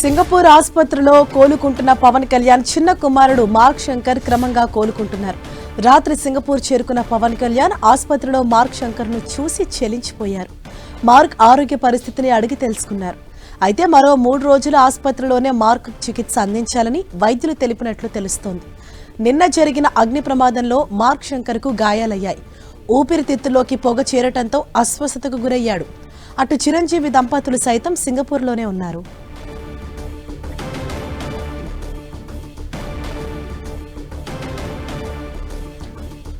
Singapore ఆసుపత్రిలో కోలుకుంటున్న పవన్ కళ్యాణ్ చిన్న కుమారుడు మార్క్ శంకర్ క్రమంగా కోలుకుంటున్నారు. రాత్రి సింగపూర్ చేరుకున్న పవన్ కళ్యాణ్ ఆసుపత్రిలో మార్క్ శంకర్ ను చూసి చెలించిపోయారు. మార్క్ ఆరోగ్య పరిస్థితిని అడిగి తెలుసుకున్నారు. అయితే మరో 3 రోజుల ఆసుపత్రిలోనే మార్క్ చికిత్స అందించాలని వైద్యులు తెలిపినట్లు తెలుస్తోంది. నిన్న జరిగిన అగ్ని ప్రమాదంలో మార్క్ శంకర్ కు గాయాలయ్యాయి. ఊపిరితిత్తుల్లోకి పొగ చేరటంతో అస్వస్థతకు గురయ్యాడు. అటు చిరంజీవి దంపతులు సైతం సింగపూర్లోనే ఉన్నారు.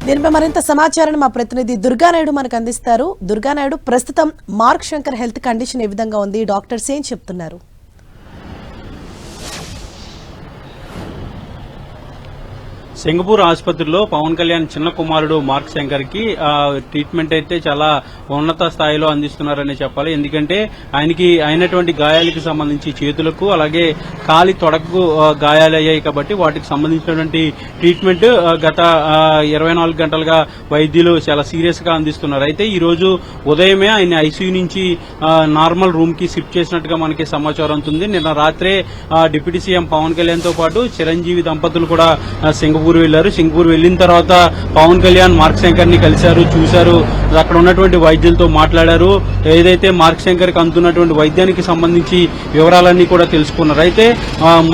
దీనిపై మరింత సమాచారాన్ని మా ప్రతినిధి దుర్గానాయుడు మనకు అందిస్తారు. దుర్గానాయుడు, ప్రస్తుతం మార్క్ శంకర్ హెల్త్ కండిషన్ ఏ విధంగా ఉంది? డాక్టర్స్ ఏం చెప్తున్నారు? సింగపూర్ ఆసుపత్రిలో పవన్ కళ్యాణ్ చిన్న కుమారుడు మార్క్ శంకర్ కి ట్రీట్మెంట్ అయితే చాలా ఉన్నత స్థాయిలో అందిస్తున్నారని చెప్పాలి. ఎందుకంటే ఆయనకి అయినటువంటి గాయాలకు సంబంధించి చేతులకు అలాగే కాలి తొడకు గాయాలయ్యాయి కాబట్టి వాటికి సంబంధించినటువంటి ట్రీట్మెంట్ గత 24 గంటలుగా వైద్యులు చాలా సీరియస్ గా అందిస్తున్నారు. అయితే ఈ రోజు ఉదయమే ఆయన ఐసీయూ నుంచి నార్మల్ రూమ్ కి షిఫ్ట్ చేసినట్టుగా మనకి సమాచారం ఉంటుంది. నిన్న రాత్రే డిప్యూటీ సీఎం పవన్ కళ్యాణ్ తో పాటు చిరంజీవి దంపతులు కూడా సింగపూర్ వెళ్లారు. సింగపూర్ వెళ్లిన తర్వాత పవన్ కళ్యాణ్ మార్క్ శంకర్ ని కలిశారు, చూశారు, అక్కడ ఉన్నటువంటి వైద్యులతో మాట్లాడారు. ఏదైతే మార్క్ శంకర్ కి అందుతున్నటువంటి వైద్యానికి సంబంధించి వివరాలన్నీ కూడా తెలుసుకున్నారు. అయితే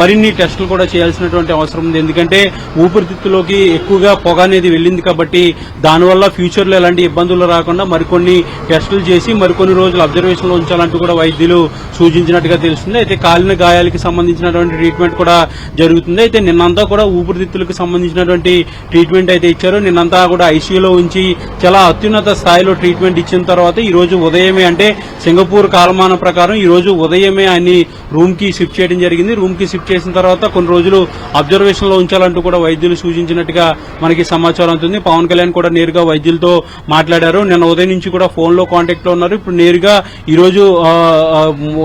మరిన్ని టెస్టులు కూడా చేయాల్సినటువంటి అవసరం ఉంది. ఎందుకంటే ఊపిరితిత్తులోకి ఎక్కువగా పొగ అనేది వెళ్లింది కాబట్టి దానివల్ల ఫ్యూచర్ లో ఎలాంటి ఇబ్బందులు రాకుండా మరికొన్ని టెస్టులు చేసి మరికొన్ని రోజులు అబ్జర్వేషన్ లో ఉంచాలంటూ కూడా వైద్యులు సూచించినట్టుగా తెలుస్తుంది. అయితే కాలిన గాయాలకి సంబంధించినటువంటి ట్రీట్మెంట్ కూడా జరుగుతుంది. అయితే నిన్నంతా కూడా ఊపిరితిత్తులకు సంబంధించినటువంటి ట్రీట్మెంట్ అయితే ఇచ్చారు. నిన్నంతా కూడా ఐసీయూలో ఉంచి చాలా అత్యున్నత స్థాయిలో ట్రీట్మెంట్ ఇచ్చిన తర్వాత ఈ రోజు ఉదయమే, అంటే సింగపూర్ కాలమానం ప్రకారం ఈ రోజు ఉదయమే ఆయన్ని రూమ్ కి షిఫ్ట్ చేయడం జరిగింది. రూమ్ కి షిఫ్ట్ చేసిన తర్వాత కొన్ని రోజులు అబ్జర్వేషన్ లో ఉంచాలంటూ కూడా వైద్యులు సూచించినట్టుగా మనకి సమాచారం అవుతుంది. పవన్ కళ్యాణ్ కూడా నేరుగా వైద్యులతో మాట్లాడారు. నిన్న ఉదయం నుంచి కూడా ఫోన్ లో కాంటాక్ట్ లో ఉన్నారు. ఇప్పుడు నేరుగా ఈ రోజు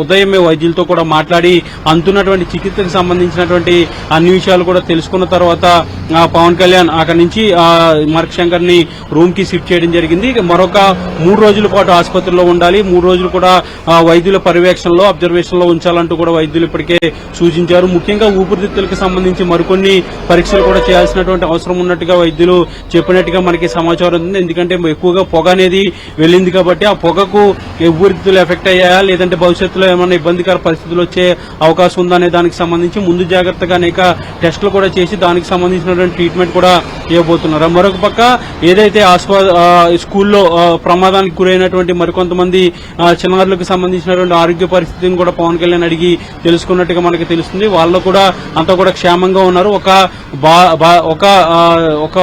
ఉదయమే వైద్యులతో కూడా మాట్లాడి అందుతున్నటువంటి చికిత్సకు సంబంధించినటువంటి అన్ని విషయాలు కూడా తెలుసుకున్న తర్వాత పవన్ కళ్యాణ్ అక్కడి నుంచి మార్క్ శంకర్ ని రూమ్ కి షిఫ్ట్ చేయడం జరిగింది. మరొక 3 రోజుల పాటు ఆసుపత్రిలో ఉండాలి, 3 రోజులు కూడా వైద్యుల పర్యవేక్షణలో అబ్జర్వేషన్ లో ఉంచాలంటూ కూడా వైద్యులు ఇప్పటికే సూచించారు. ముఖ్యంగా ఊపిరితిత్తులకు సంబంధించి మరికొన్ని పరీక్షలు కూడా చేయాల్సినటువంటి అవసరం ఉన్నట్టుగా వైద్యులు చెప్పినట్టుగా మనకి సమాచారం ఉంది. ఎందుకంటే ఎక్కువగా పొగ అనేది వెళ్లింది కాబట్టి ఆ పొగకు ఊపిరితిత్తులు ఎఫెక్ట్ అయ్యాయా లేదంటే భవిష్యత్తులో ఏమైనా ఇబ్బందికర పరిస్థితులు వచ్చే అవకాశం ఉందా అనే దానికి సంబంధించి ముందు జాగ్రత్తగా అనేక టెస్టులు కూడా చేసి దానికి సంబంధించినటువంటి ట్రీట్మెంట్ కూడా ఇవ్వబోతున్నారు. మరొక పక్క ఏదైతే స్కూల్లో ప్రమాదానికి గురైనటువంటి మరికొంతమంది చిన్నారులకు సంబంధించినటువంటి ఆరోగ్య పరిస్థితిని కూడా పవన్ కళ్యాణ్ అడిగి తెలుసుకున్నట్టుగా మనకి తెలుస్తుంది. వాళ్ళు కూడా అంతా కూడా క్షేమంగా ఉన్నారు. ఒక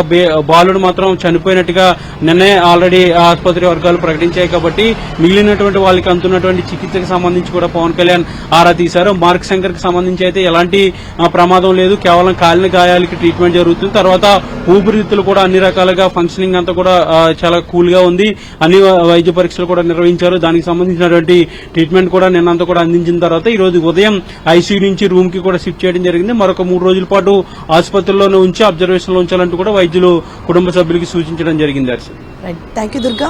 బాలుడు మాత్రం చనిపోయినట్టుగా నిన్నే ఆల్రెడీ ఆసుపత్రి వర్గాలు ప్రకటించాయి కాబట్టి మిగిలినటువంటి వాళ్ళకి అందుతున్నటువంటి చికిత్సకు సంబంధించి కూడా పవన్ కళ్యాణ్ ఆరా తీశారు. మార్క్ శంకర్ కి సంబంధించి అయితే ఎలాంటి ప్రమాదం లేదు, కేవలం కాలిన గాయాలకి ట్రీట్మెంట్ జరుగుతుంది. తర్వాత ఊపిరితిత్తులు కూడా అన్ని రకాలుగా ఫంక్షనింగ్ అంతా కూడా చాలా కూల్ గా ఉంది. అన్ని వైద్య పరీక్షలు కూడా నిర్వహించారు. దానికి సంబంధించినటువంటి ట్రీట్మెంట్ కూడా నిన్నంతా కూడా అందించిన తర్వాత ఈ రోజు ఉదయం ఐసీయూ నుంచి రూమ్ కి కూడా షిఫ్ట్ చేయడం జరిగింది. మరొక 3 రోజుల పాటు ఆసుపత్రిలోనే ఉంచి అబ్జర్వేషన్ లో ఉంచాలంటూ కూడా వైద్యులు కుటుంబ సభ్యులకి సూచించడం జరిగింది. థాంక్యూ దుర్గా.